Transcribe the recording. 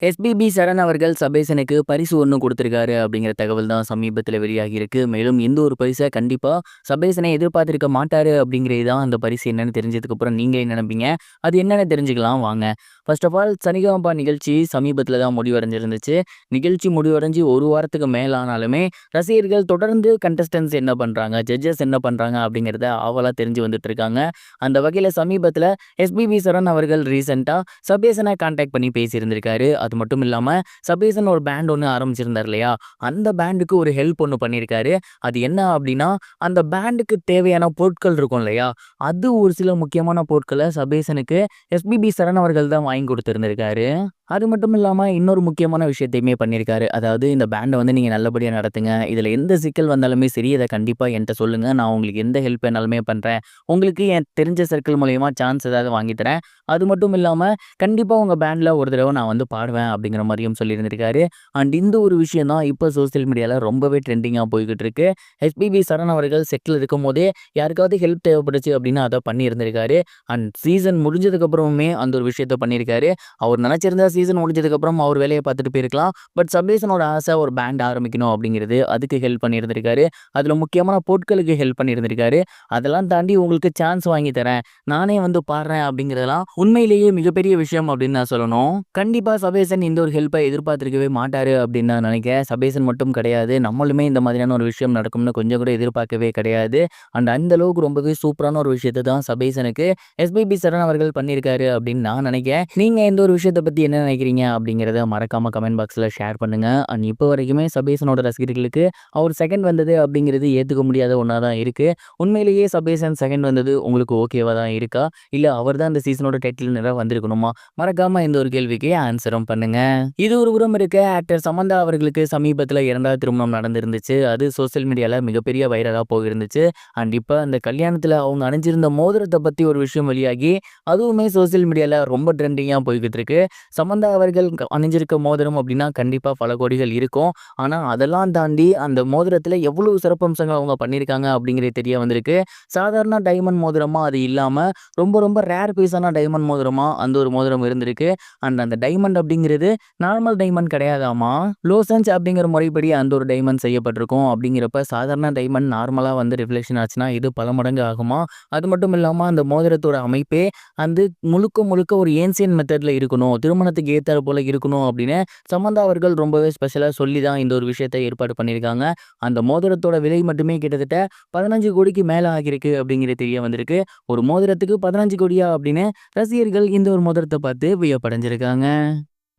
SPB சரண் அவர்கள் சபேசனுக்கு பரிசு ஒண்ணு குடுத்திருக்காரு அப்படிங்கிற தகவல் தான் சமீபத்தில வெளியாகியிருக்கு. மேலும் இந்த ஒரு பரிச கண்டிப்பா சபேசனே எதிர்பார்த்திருக்க மாட்டாரு அப்படிங்கிறது தான் அந்த பரிசு என்னன்னு தெரிஞ்சதுக்கப்புறம் நீங்க என்ன நெனைப்பீங்க? அது என்னன்னு தெரிஞ்சுக்கலாம் வாங்க. ஃபர்ஸ்ட் ஆஃப் ஆல் சரிகமபா நிகழ்ச்சி சமீபத்தில தான் முடிவடைஞ்சிருந்துச்சு. நிகழ்ச்சி முடிவடைஞ்சு 1 வாரத்துக்கு மேல ஆனாலுமே ரசிகர்கள் தொடர்ந்து கண்டஸ்டன்ட்ஸ் என்ன பண்றாங்க, ஜட்ஜஸ் என்ன பண்றாங்க அப்படிங்கிறத ஆவலா தெரிஞ்சு வந்துட்டு இருக்காங்க. அந்த வகையில சமீபத்தில எஸ்பிபி சரண் அவர்கள் ரீசென்ட்டா சபேசன கான்டாக்ட் பண்ணி பேசியிருந்திருக்காரு. அது மட்டும் இல்லாம சபேசன் ஒரு பேண்ட் ஒண்ணு ஆரம்பிச்சிருந்தார் இல்லையா? அந்த பேண்டுக்கு ஒரு ஹெல்ப் ஒண்ணு பண்ணியிருக்காரு. அது என்ன அப்டின்னா, அந்த பேண்டுக்கு தேவையான பொருட்கள் இருக்கும் இல்லையா? அது ஒரு சில முக்கியமான பொருட்கள சபேசனுக்கு எஸ்பிபி சரண் அவர்கள் தான் வாங்கி குடுத்திருந்திருக்காரு. அது மட்டும் இல்லாம இன்னொரு முக்கியமான விஷயத்தையுமே பண்ணியிருக்காரு. அதாவது இந்த பேண்ட வந்து நீங்க நல்லபடியா நடத்துங்க. இதுல எந்த சிக்கல் வந்தாலுமே சரி, இத கண்டிப்பா என்ட்ட சொல்லுங்க. நான் உங்களுக்கு எந்த ஹெல்ப் வேணாலுமே பண்றேன். உங்களுக்கு என் தெரிஞ்ச சர்க்கிள் மூலியமா சான்ஸ் ஏதாவது வாங்கி தரேன். அது மட்டும் இல்லாம கண்டிப்பா உங்க பேண்ட்ல ஒரு தடவ நான் வந்து பாடுவேன் அப்படிங்கிற மாரியும் சொல்லியிருந்திருக்காரு. அண்ட் இந்த ஒரு விஷயம் தான் இப்ப சோசியல் மீடியால ரொம்பவே ட்ரெண்டிங்கா போய்க்கிட்டு இருக்கு. எஸ்பிபி சரண் அவர்கள் செட்ல இருக்கும்போதே யாருக்காவது ஹெல்ப் தேவைப்பட்டுச்சு அப்படின்னா அத பண்ணியிருந்திருக்காரு. அண்ட் சீசன் முடிஞ்சதுக்கு அப்புறமுமே அந்த ஒரு விஷயத்த பண்ணியிருக்காரு. அவர் நினைச்சிருந்தா சீசன் முடிஞ்சதுக்கப்புறம் அவர் வேலைய பார்த்துட்டு போயிருக்கலாம். பட் சபேசனோட ஆசை ஒரு பேண்ட் ஆரம்பிக்கணும் அப்படிங்கிறது. அதுக்கு ஹெல்ப் பண்ணியிருந்திருக்காரு. அதுல முக்கியமான பொருட்களுக்கு ஹெல்ப் பண்ணியிருந்திருக்காரு. அதெல்லாம் தாண்டி உங்களுக்கு சான்ஸ் வாங்கி தரேன். நானே வந்து பாடுறேன் அப்படிங்கிறதெல்லாம் உண்மையிலேயே மிகப்பெரிய விஷயம் அப்படின்னு நான் சொல்லணும். கண்டிப்பா சபேசன் இந்த ஒரு ஹெல்ப்ப எதிர்பார்த்திருக்கவே மாட்டாரு அப்படின்னு நான் நினைக்கிறேன். சபேசன் மட்டும் கிடையாது. நம்மளுமே இந்த மாதிரியான ஒரு விஷயம் நடக்கும்னு கொஞ்சம் கூட எதிர்பார்க்கவே கிடையாது. அண்ட் அந்த அளவுக்கு ரொம்பவே சூப்பரான ஒரு விஷயத்த தான் சபேசனுக்கு எஸ்பிபி சரண் அவர்கள் பண்ணியிருக்காரு அப்படின்னு நான் நினைக்கிறேன். நீங்க இந்த ஒரு விஷயத்த பத்தி என்ன நினைக்கிறீங்க அப்படிங்கிறத மறக்காம கமெண்ட் பாக்ஸ்ல ஷேர் பண்ணுங்க. அண்ட் இப்போ வரைக்குமே சபேசனோட ரசிகர்களுக்கு அவர் செகண்ட் வந்தது அப்படிங்கிறது ஏத்துக்க முடியாத ஒண்ணா தான் இருக்கு. உண்மையிலேயே சபேசன் செகண்ட் வந்தது உங்களுக்கு ஓகேவா தான் இருக்கா? இல்ல அவர் தான் இந்த சீசனோட டைட்டில் வின்னரா வந்திருக்கணுமா? மறக்காம இந்த ஒரு கேள்விக்கு ஆன்சரும் பண்ணுங்க. இது ஒரு புறம் இருக்க, ஆக்டர் சமந்தா அவர்களுக்கு சமீபத்தில 2வது திருமணம் நடந்திருந்துச்சு. அது சோசியல் மீடியால மிகப்பெரிய வைரலா போயிருந்துச்சு. அண்ட் இப்ப அந்த கல்யாணத்துல அவங்க அணிஞ்சிருந்த மோதிரத்த பத்தி ஒரு விஷயம் வெளியாகி, அதுவுமே சோசியல் மீடியால ரொம்ப ட்ரெண்டிங்கா போய்க்கிட்டு இருக்கு. சமந்தா அவர்கள் அணிஞ்சிருக்க மோதிரம் அப்படின்னா கண்டிப்பா பல கோடிகள் இருக்கும். ஆனா அதெல்லாம் தாண்டி அந்த மோதிரத்துல எவ்வளவு சிறப்பம்சங்கள் அவங்க பண்ணியிருக்காங்க அப்படிங்கிறது தெரிய வந்திருக்கு. சாதாரண டைமண்ட் மோதிரமா அது இல்லாம ரொம்ப ரொம்ப ரேர் பீஸான டைமண்ட் மோதிரமா அந்த ஒரு மோதிரம் இருந்திருக்கு. அண்ட் அந்த டைமண்ட் அப்படிங்கிறது நார்மல் டைமண்ட் கிடையாதாமா. லோசன்ஸ் அப்படிங்கிற முறைப்படி அந்த ஒரு டைமண்ட் செய்யப்பட்டிருக்கும். அப்படிங்கிறப்ப சாதாரண டைமண்ட் நார்மலா வந்து ரிஃப்ளெக்ஷன் ஆச்சுன்னா இது பல மடங்கு ஆகுமா. அது மட்டும் இல்லாம அந்த மோதிரத்தோட அமைப்பே வந்து முழுக்க முழுக்க ஒரு ஏன்சியன் மெத்தட்ல இருக்கணும். திருமணத்துக்கு ஏத்தாறு போல இருக்கணும் அப்படின்னு சமந்தா அவர்கள் ரொம்பவே ஸ்பெஷலா சொல்லி தான் இந்த ஒரு விஷயத்த ஏற்பாடு பண்ணியிருக்காங்க. அந்த மோதிரத்தோட விலை மட்டுமே கிட்டத்தட்ட 15 கோடிக்கு மேல ஆகியிருக்கு அப்படிங்கிறது தெரிய வந்திருக்கு. ஒரு மோதிரத்துக்கு 15 கோடியா அப்படின்னு ரசிகர்கள் இந்த ஒரு மோதிரத்த பார்த்து வியப்படைஞ்சிருக்காங்க.